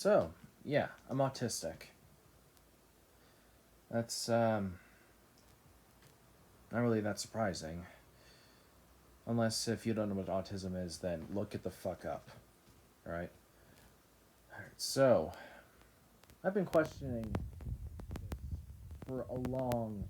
So, yeah, I'm autistic. That's not really that surprising. Unless if you don't know what autism is, then look it the fuck up. Alright? Alright, so I've been questioning this for a long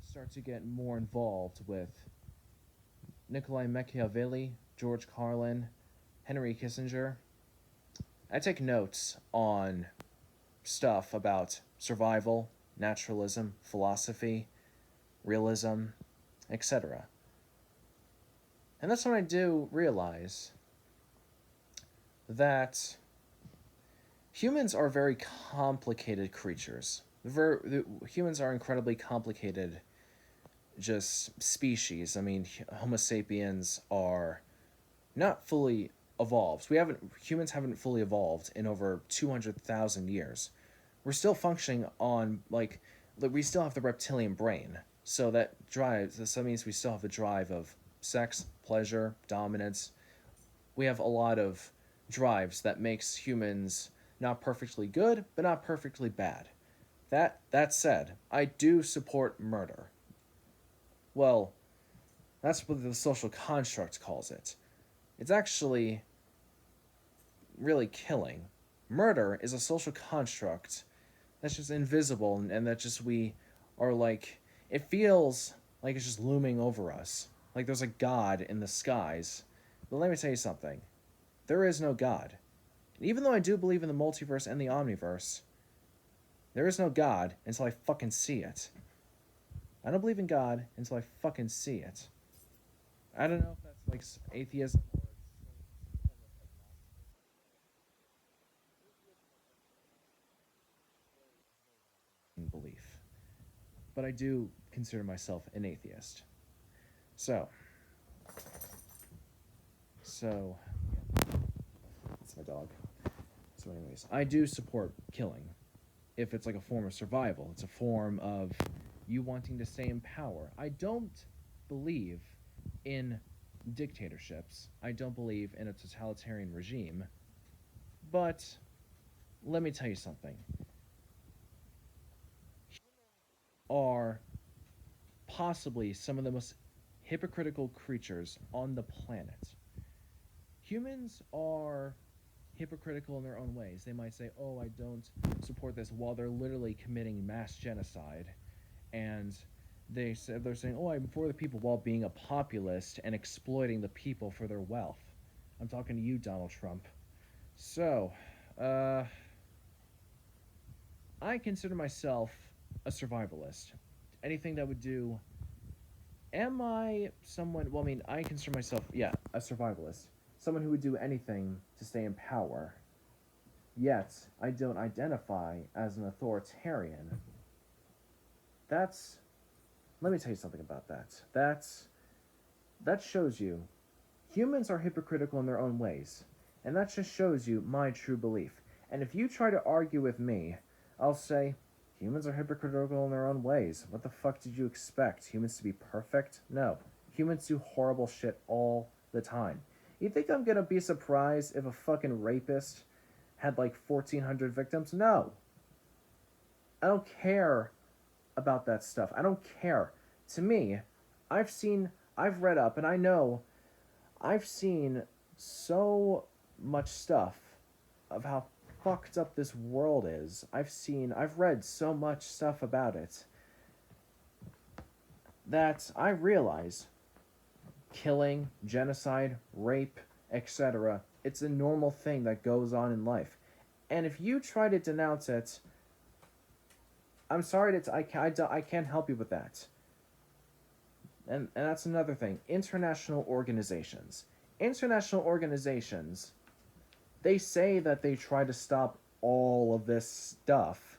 start to get more involved with Nikolai Machiavelli, George Carlin, Henry Kissinger. I take notes on stuff about survival, naturalism, philosophy, realism, etc. And that's when I do realize that humans are very complicated creatures. Humans are incredibly complicated, just species. I mean, Homo sapiens are not fully evolved. Humans haven't fully evolved in over 200,000 years. We're still functioning on we still have the reptilian brain. So that means we still have the drive of sex, pleasure, dominance. We have a lot of drives that makes humans not perfectly good, but not perfectly bad. That said, I do support murder. Well, that's what the social construct calls it. It's actually really killing. Murder is a social construct that's just invisible and that just we are like it feels like it's just looming over us. Like there's a god in the skies. But let me tell you something. There is no god. And even though I do believe in the multiverse and the omniverse, There is no God until I fucking see it. I don't believe in God until I fucking see it. I don't know if that's like atheism or it's belief. But I do consider myself an atheist. So, so, that's my dog. So, anyways, I do support killing if it's like a form of survival. It's a form of you wanting to stay in power. I don't believe in dictatorships. I don't believe in a totalitarian regime. But let me tell you something. Are possibly some of the most hypocritical creatures on the planet. Humans are hypocritical in their own ways. They might say, "Oh, I don't support this," while they're literally committing mass genocide, and they're saying, "Oh, I'm for the people," while being a populist and exploiting the people for their wealth. I'm talking to you, Donald Trump. So, I consider myself a survivalist. Anything that would do. Am I someone? Well, I mean, I consider myself, yeah, a survivalist. Someone who would do anything to stay in power. Yet, I don't identify as an authoritarian. That's. Let me tell you something about that. That shows you humans are hypocritical in their own ways. And that just shows you my true belief. And if you try to argue with me, I'll say, humans are hypocritical in their own ways. What the fuck did you expect? Humans to be perfect? No. Humans do horrible shit all the time. You think I'm gonna be surprised if a fucking rapist had like 1,400 victims? No. I don't care about that stuff. I don't care. To me, I've read up, and I know I've seen so much stuff of how fucked up this world is. I've read so much stuff about it that I realize killing, genocide, rape, etc., it's a normal thing that goes on in life. And if you try to denounce it, I'm sorry, I can't help you with that. And that's another thing. International organizations. International organizations, they say that they try to stop all of this stuff,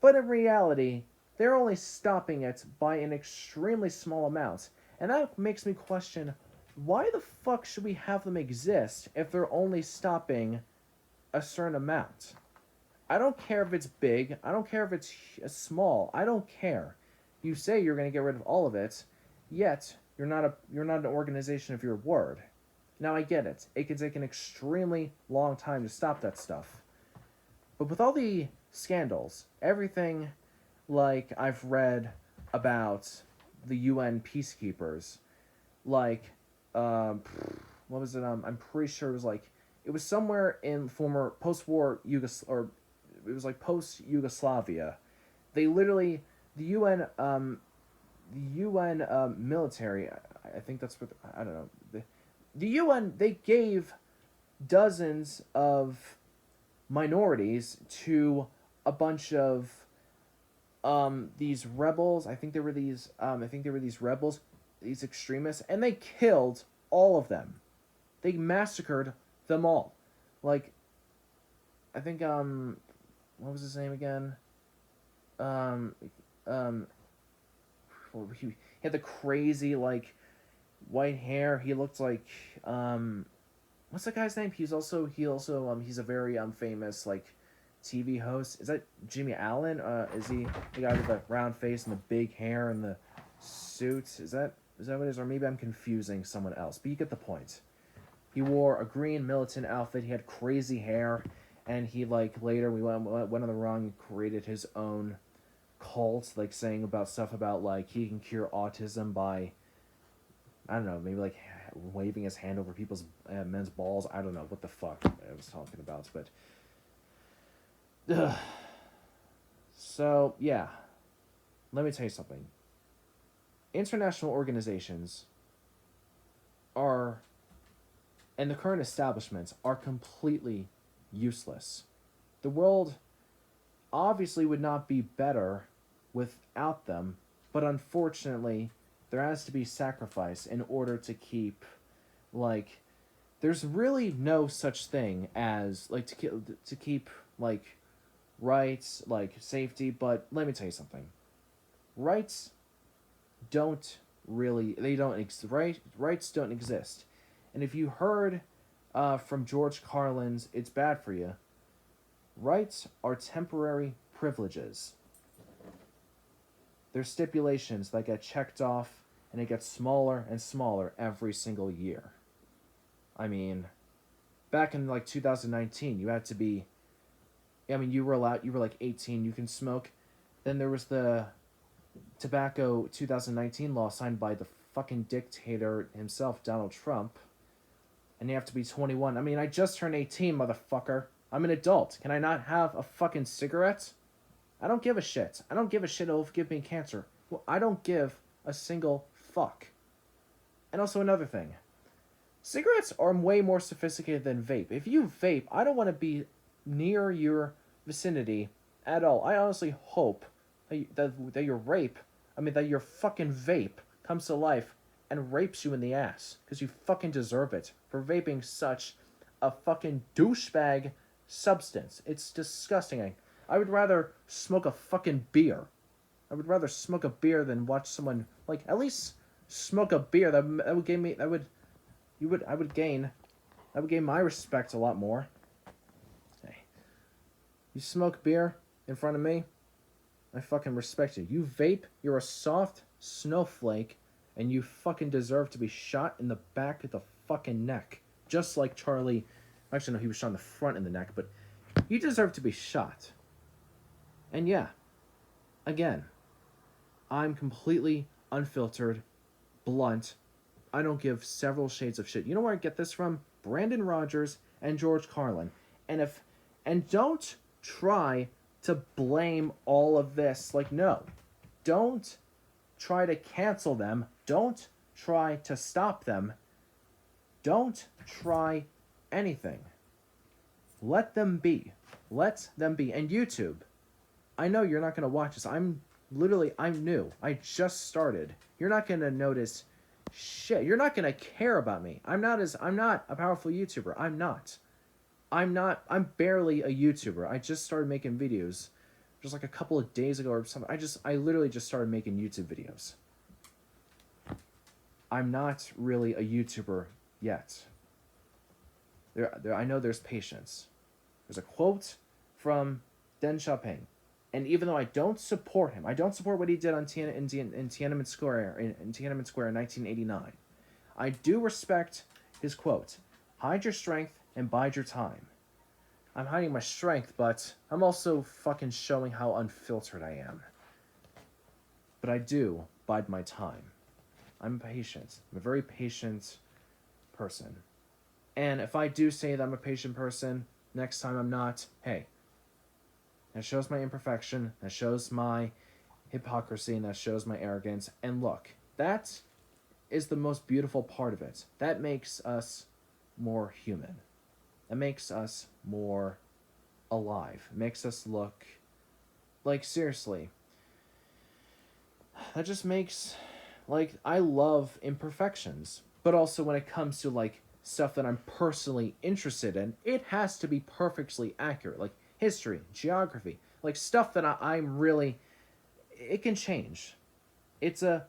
but in reality, they're only stopping it by an extremely small amount. And that makes me question, why the fuck should we have them exist if they're only stopping a certain amount? I don't care if it's big. I don't care if it's small. I don't care. You say you're going to get rid of all of it, yet you're not an organization of your word. Now I get it. It can take an extremely long time to stop that stuff. But with all the scandals, everything like I've read about the UN peacekeepers, like what was it? I'm pretty sure it was somewhere in former post-war or it was like post Yugoslavia. They literally the UN military. I think that's what I don't know. The UN, they gave dozens of minorities to a bunch of these rebels. I think they were these rebels, these extremists, and they killed all of them. They massacred them all. Like, I think what was his name again? Um um he had the crazy like white hair. He looked like what's that guy's name? He's a very famous like TV host. Is that Jimmy Allen? Is he the guy with the round face and the big hair and the suit? Is that what it is? Or maybe I'm confusing someone else. But you get the point. He wore a green militant outfit. He had crazy hair, and he like later we went on the run and created his own cult, like saying about stuff about like he can cure autism by I don't know, maybe like waving his hand over people's men's balls. I don't know what the fuck I was talking about, but ugh. So yeah, let me tell you something. International organizations are, and the current establishments are completely useless. The world, obviously would not be better without them, but unfortunately, there has to be sacrifice in order to keep, like, there's really no such thing as, like, to keep, like, rights, like, safety, but let me tell you something. Rights don't they don't rights don't exist. And if you heard from George Carlin's It's Bad for You, rights are temporary privileges. They're stipulations that get checked off, and it gets smaller and smaller every single year. I mean, back in like 2019, you had to be, I mean, you were allowed, you were like 18, you can smoke. Then there was the tobacco 2019 law signed by the fucking dictator himself, Donald Trump. And you have to be 21. I mean, I just turned 18, motherfucker. I'm an adult. Can I not have a fucking cigarette? I don't give a shit. I don't give a shit it'll give me cancer. Well, I don't give a single fuck. And also another thing. Cigarettes are way more sophisticated than vape. If you vape, I don't want to be near your vicinity at all. I honestly hope that your fucking vape comes to life and rapes you in the ass. Because you fucking deserve it for vaping such a fucking douchebag substance. It's disgusting. I would rather smoke a fucking beer. I would rather smoke a beer than watch someone, like, at least smoke a beer. That would give me, I would gain my respect a lot more. Hey, you smoke beer in front of me, I fucking respect you. You vape, you're a soft snowflake, and you fucking deserve to be shot in the back of the fucking neck. Just like Charlie, actually no, he was shot in the front in the neck, but you deserve to be shot. And yeah, again, I'm completely unfiltered, blunt. I don't give several shades of shit. You know where I get this from? Brandon Rogers and George Carlin. And don't try to blame all of this. Like, no. Don't try to cancel them. Don't try to stop them. Don't try anything. Let them be. Let them be. And YouTube, I know you're not going to watch this. I'm new. I just started. You're not going to notice shit. You're not going to care about me. I'm not a powerful YouTuber. I'm barely a YouTuber. I just started making videos just like a couple of days ago or something. I literally just started making YouTube videos. I'm not really a YouTuber yet. I know there's patience. There's a quote from Deng Xiaoping. And even though I don't support him, I don't support what he did in Tiananmen Square in 1989, I do respect his quote, "Hide your strength and bide your time." I'm hiding my strength, but I'm also fucking showing how unfiltered I am. But I do bide my time. I'm patient. I'm a very patient person. And if I do say that I'm a patient person, next time I'm not, hey, that shows my imperfection, that shows my hypocrisy, and that shows my arrogance. And look, that is the most beautiful part of it. That makes us more human. That makes us more alive. It makes us look, like, seriously. That just makes, like, I love imperfections. But also when it comes to, like, stuff that I'm personally interested in, it has to be perfectly accurate. Like, history, geography, like stuff that I'm really, it can change. It's a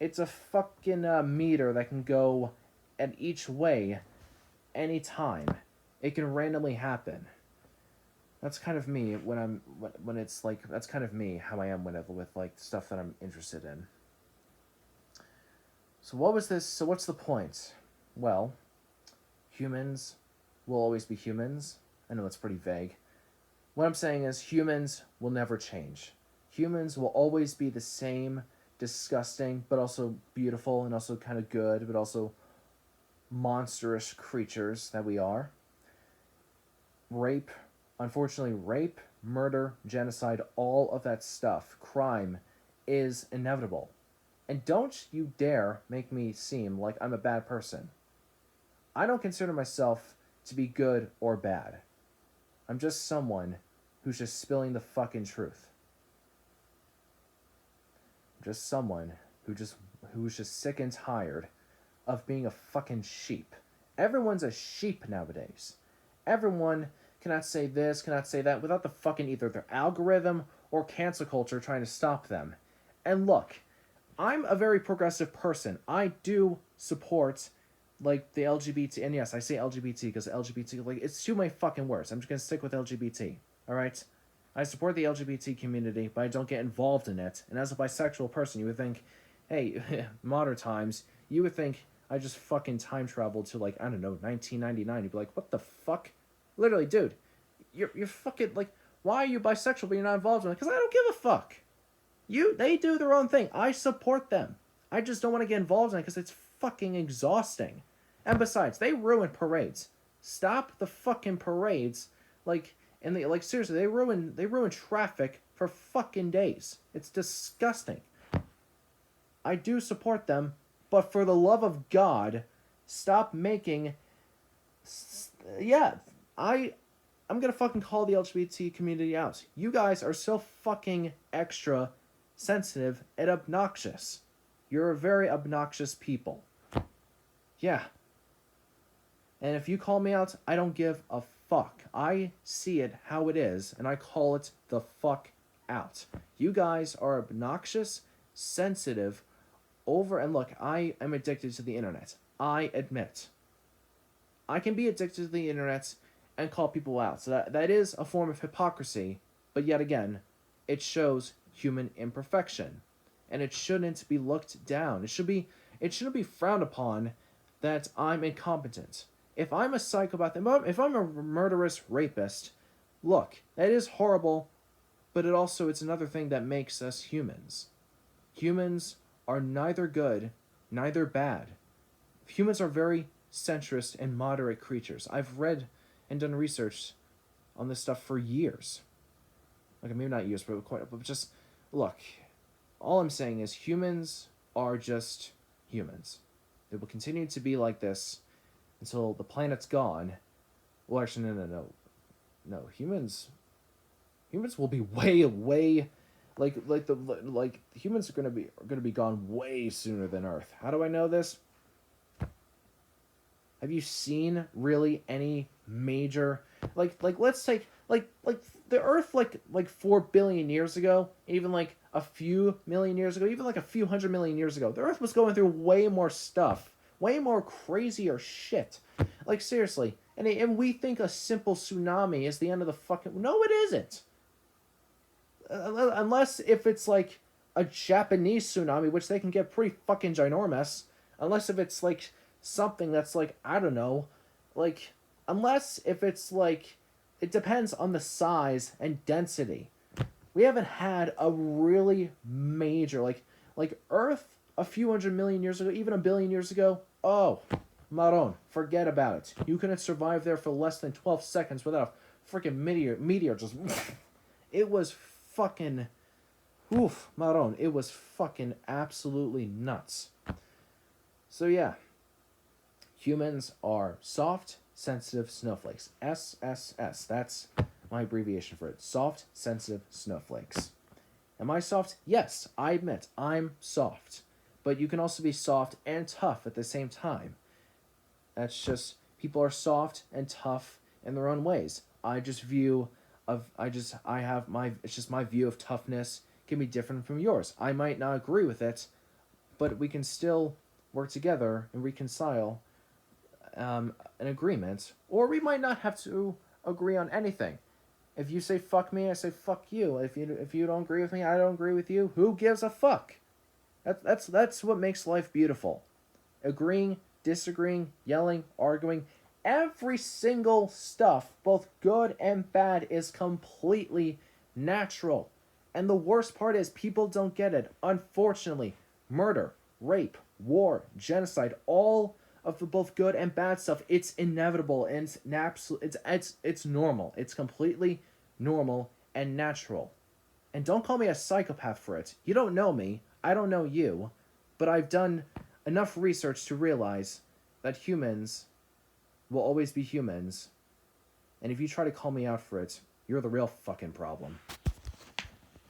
fucking meter that can go at each way anytime. It can randomly happen. That's kind of me when it's like, that's kind of me, how I am whenever with like stuff that I'm interested in. So what's the point? Well, humans will always be humans. I know that's pretty vague. What I'm saying is humans will never change. Humans will always be the same disgusting, but also beautiful and also kind of good, but also monstrous creatures that we are. Rape, murder, genocide, all of that stuff, crime, is inevitable. And don't you dare make me seem like I'm a bad person. I don't consider myself to be good or bad. I'm just someone who's just spilling the fucking truth. Just someone who's just sick and tired of being a fucking sheep. Everyone's a sheep nowadays. Everyone cannot say this, cannot say that without the fucking either their algorithm or cancel culture trying to stop them. And look, I'm a very progressive person. I do support like the LGBT, and yes, I say LGBT because LGBT, like, it's too many fucking words. I'm just gonna stick with LGBT. All right. I support the LGBT community, but I don't get involved in it. And as a bisexual person, you would think, hey, modern times, you would think I just fucking time traveled to, like, I don't know, 1999. You'd be like, what the fuck? Literally, dude, you're fucking, like, why are you bisexual but you're not involved in it? Because I don't give a fuck. They do their own thing. I support them. I just don't want to get involved in it because it's fucking exhausting. And besides, they ruin parades. Stop the fucking parades, like... And like seriously, they ruin traffic for fucking days. It's disgusting. I do support them, but for the love of God, stop making. Yeah, I'm gonna fucking call the LGBT community out. You guys are so fucking extra sensitive and obnoxious. You're a very obnoxious people. Yeah. And if you call me out, I don't give a fuck. I see it how it is, and I call it the fuck out. You guys are obnoxious, sensitive, and look, I am addicted to the internet. I admit. I can be addicted to the internet and call people out. So that is a form of hypocrisy, but yet again, it shows human imperfection. And it shouldn't be looked down. It shouldn't be frowned upon that I'm incompetent. If I'm a psychopath, if I'm a murderous rapist, look, that is horrible, but it's another thing that makes us humans. Humans are neither good, neither bad. Humans are very centrist and moderate creatures. I've read and done research on this stuff for years. Okay, maybe not years, but just, look, all I'm saying is humans are just humans. They will continue to be like this until the planet's gone. Well, actually, no. Humans will be way, like humans are gonna be gone way sooner than Earth. How do I know this? Have you seen really any major let's take like the Earth like 4 billion years ago, even like a few million years ago, even like a few 100 million years ago, the Earth was going through way more stuff. Way more crazier shit. Like, seriously. And we think a simple tsunami is the end of the fucking... No, it isn't. Unless if it's, like, a Japanese tsunami, which they can get pretty fucking ginormous. Unless if it's, like, something that's, like, I don't know. Like, unless if it's, like... It depends on the size and density. We haven't had a really major... Like Earth... A few 100 million years ago, even 1 billion years ago, oh, Maron, forget about it. You couldn't survive there for less than 12 seconds without a freaking meteor just... It was fucking... Oof, Maron, it was fucking absolutely nuts. So yeah, humans are soft, sensitive snowflakes. SSS, that's my abbreviation for it. Soft, sensitive snowflakes. Am I soft? Yes, I admit, I'm soft. But you can also be soft and tough at the same time. That's just, people are soft and tough in their own ways. It's just my view of toughness can be different from yours. I might not agree with it, but we can still work together and reconcile an agreement, or we might not have to agree on anything. If you say fuck me, I say fuck you. If you don't agree with me, I don't agree with you. Who gives a fuck? That's what makes life beautiful. Agreeing, disagreeing, yelling, arguing, every single stuff, both good and bad, is completely natural. And the worst part is people don't get it. Unfortunately, murder, rape, war, genocide, all of the both good and bad stuff, it's inevitable and it's normal. It's completely normal and natural. And don't call me a psychopath for it. You don't know me. I don't know you, but I've done enough research to realize that humans will always be humans, and if you try to call me out for it, You're the real fucking problem.